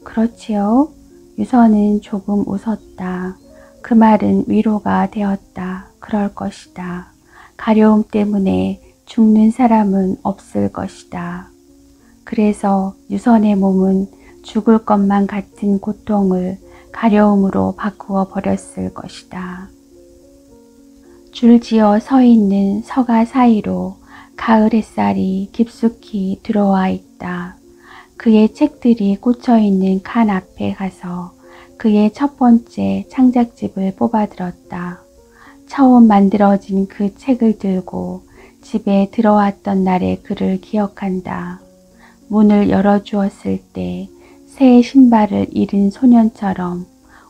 그렇지요? 유선은 조금 웃었다. 그 말은 위로가 되었다. 그럴 것이다. 가려움 때문에 죽는 사람은 없을 것이다. 그래서 유선의 몸은 죽을 것만 같은 고통을 가려움으로 바꾸어 버렸을 것이다. 줄지어 서 있는 서가 사이로 가을 햇살이 깊숙이 들어와 있다. 그의 책들이 꽂혀 있는 칸 앞에 가서 그의 첫 번째 창작집을 뽑아들었다. 처음 만들어진 그 책을 들고 집에 들어왔던 날의 그를 기억한다. 문을 열어주었을 때 새 신발을 잃은 소년처럼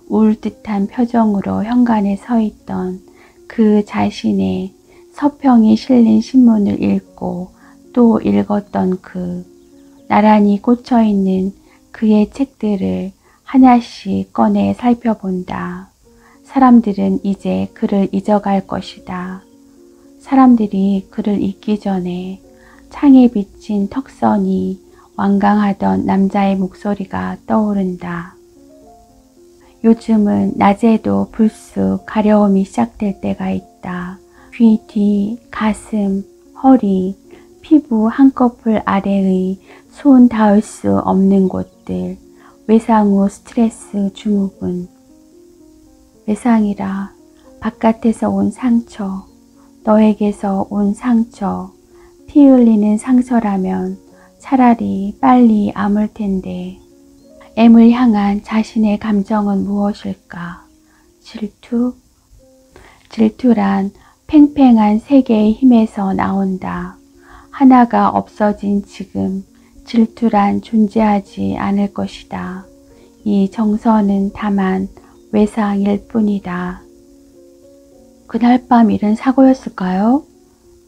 울 듯한 표정으로 현관에 서 있던 그 자신의 서평이 실린 신문을 읽고 또 읽었던 그 나란히 꽂혀 있는 그의 책들을 하나씩 꺼내 살펴본다. 사람들은 이제 그를 잊어갈 것이다. 사람들이 그를 잊기 전에 창에 비친 턱선이 완강하던 남자의 목소리가 떠오른다. 요즘은 낮에도 불쑥 가려움이 시작될 때가 있다. 귀 뒤, 가슴, 허리, 피부 한꺼풀 아래의 손 닿을 수 없는 곳들, 외상 후 스트레스 증후군. 외상이라 바깥에서 온 상처, 너에게서 온 상처, 피 흘리는 상처라면 차라리 빨리 아물 텐데. M을 향한 자신의 감정은 무엇일까? 질투? 질투란 팽팽한 세 개의 힘에서 나온다. 하나가 없어진 지금 질투란 존재하지 않을 것이다. 이 정서는 다만 외상일 뿐이다. 그날 밤 일은 사고였을까요?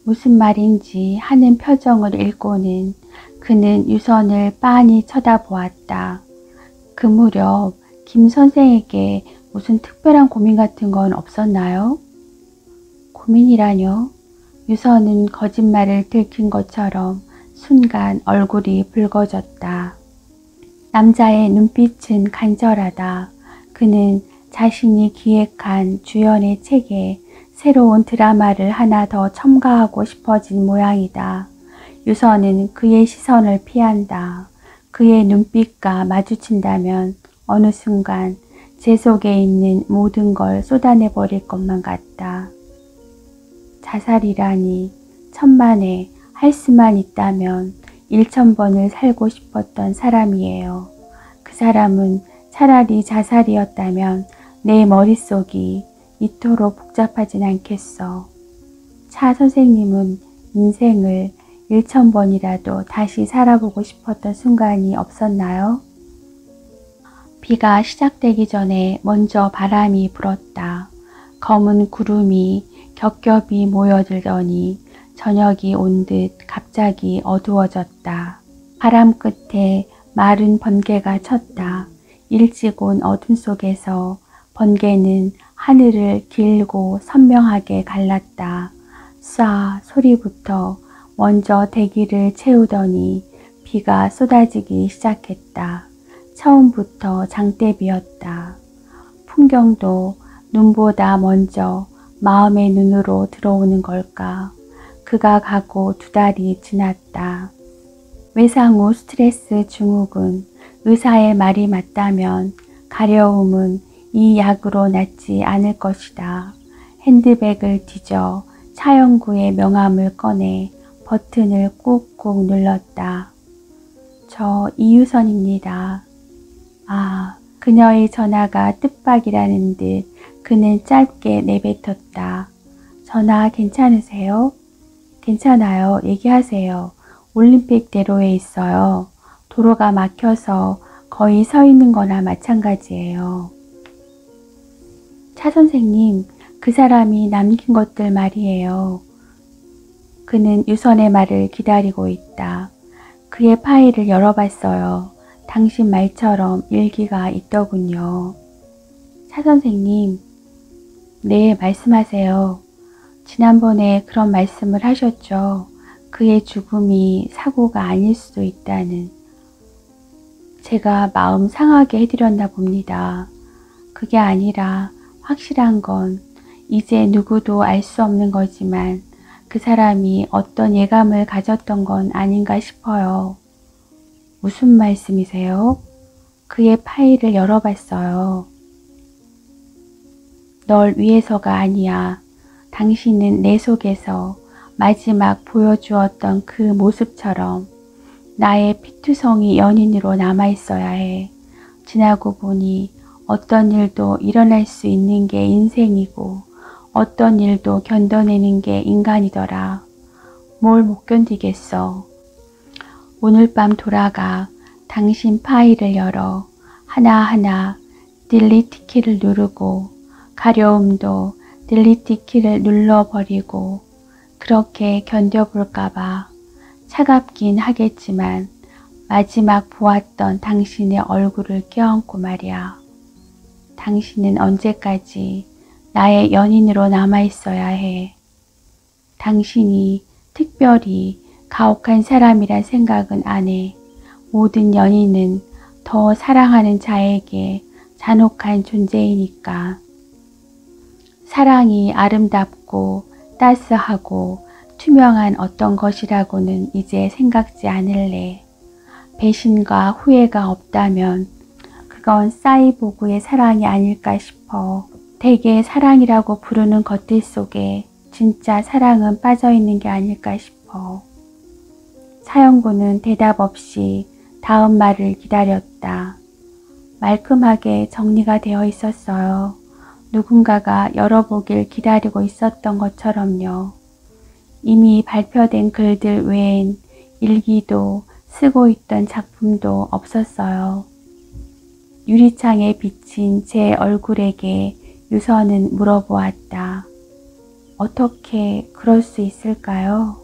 무슨 말인지 하는 표정을 읽고는 그는 유선을 빤히 쳐다보았다. 그 무렵 김 선생에게 무슨 특별한 고민 같은 건 없었나요? 고민이라뇨? 유선은 거짓말을 들킨 것처럼 순간 얼굴이 붉어졌다. 남자의 눈빛은 간절하다. 그는 자신이 기획한 주연의 책에 새로운 드라마를 하나 더 첨가하고 싶어진 모양이다. 유선은 그의 시선을 피한다. 그의 눈빛과 마주친다면 어느 순간 제 속에 있는 모든 걸 쏟아내버릴 것만 같다. 자살이라니 천만에 할 수만 있다면 1000번을 살고 싶었던 사람이에요. 그 사람은 차라리 자살이었다면 내 머릿속이 이토록 복잡하진 않겠어. 차 선생님은 인생을 1000번이라도 다시 살아보고 싶었던 순간이 없었나요? 비가 시작되기 전에 먼저 바람이 불었다. 검은 구름이 겹겹이 모여들더니 저녁이 온 듯 갑자기 어두워졌다. 바람 끝에 마른 번개가 쳤다. 일찍 온 어둠 속에서 번개는 하늘을 길고 선명하게 갈랐다. 쏴 소리부터 먼저 대기를 채우더니 비가 쏟아지기 시작했다. 처음부터 장대비였다. 풍경도 눈보다 먼저 마음의 눈으로 들어오는 걸까? 그가 가고 2달이 지났다. 외상 후 스트레스 증후군, 의사의 말이 맞다면 가려움은 이 약으로 낫지 않을 것이다. 핸드백을 뒤져 차영구의 명함을 꺼내 버튼을 꾹꾹 눌렀다. 저 이유선입니다. 아, 그녀의 전화가 뜻밖이라는 듯 그는 짧게 내뱉었다. 전화 괜찮으세요? 괜찮아요. 얘기하세요. 올림픽대로에 있어요. 도로가 막혀서 거의 서 있는 거나 마찬가지예요. 차 선생님, 그 사람이 남긴 것들 말이에요. 그는 유선의 말을 기다리고 있다. 그의 파일을 열어봤어요. 당신 말처럼 일기가 있더군요. 차 선생님, 네, 말씀하세요. 지난번에 그런 말씀을 하셨죠. 그의 죽음이 사고가 아닐 수도 있다는. 제가 마음 상하게 해드렸나 봅니다. 그게 아니라 확실한 건 이제 누구도 알 수 없는 거지만 그 사람이 어떤 예감을 가졌던 건 아닌가 싶어요. 무슨 말씀이세요? 그의 파일을 열어봤어요. 널 위해서가 아니야. 당신은 내 속에서 마지막 보여주었던 그 모습처럼 나의 피투성이 연인으로 남아있어야 해. 지나고 보니 어떤 일도 일어날 수 있는 게 인생이고 어떤 일도 견뎌내는 게 인간이더라. 뭘 못 견디겠어. 오늘 밤 돌아가 당신 파일을 열어 하나하나 딜리트 키를 누르고 가려움도 딜리트 키를 눌러버리고 그렇게 견뎌볼까봐 차갑긴 하겠지만 마지막 보았던 당신의 얼굴을 껴안고 말이야. 당신은 언제까지 나의 연인으로 남아있어야 해. 당신이 특별히 가혹한 사람이란 생각은 안 해. 모든 연인은 더 사랑하는 자에게 잔혹한 존재이니까. 사랑이 아름답고 따스하고 투명한 어떤 것이라고는 이제 생각지 않을래. 배신과 후회가 없다면 그건 사이보그의 사랑이 아닐까 싶어. 대개 사랑이라고 부르는 것들 속에 진짜 사랑은 빠져있는 게 아닐까 싶어. 사연구는 대답 없이 다음 말을 기다렸다. 말끔하게 정리가 되어 있었어요. 누군가가 열어보길 기다리고 있었던 것처럼요. 이미 발표된 글들 외엔 일기도 쓰고 있던 작품도 없었어요. 유리창에 비친 제 얼굴에게 유선은 물어보았다. 어떻게 그럴 수 있을까요?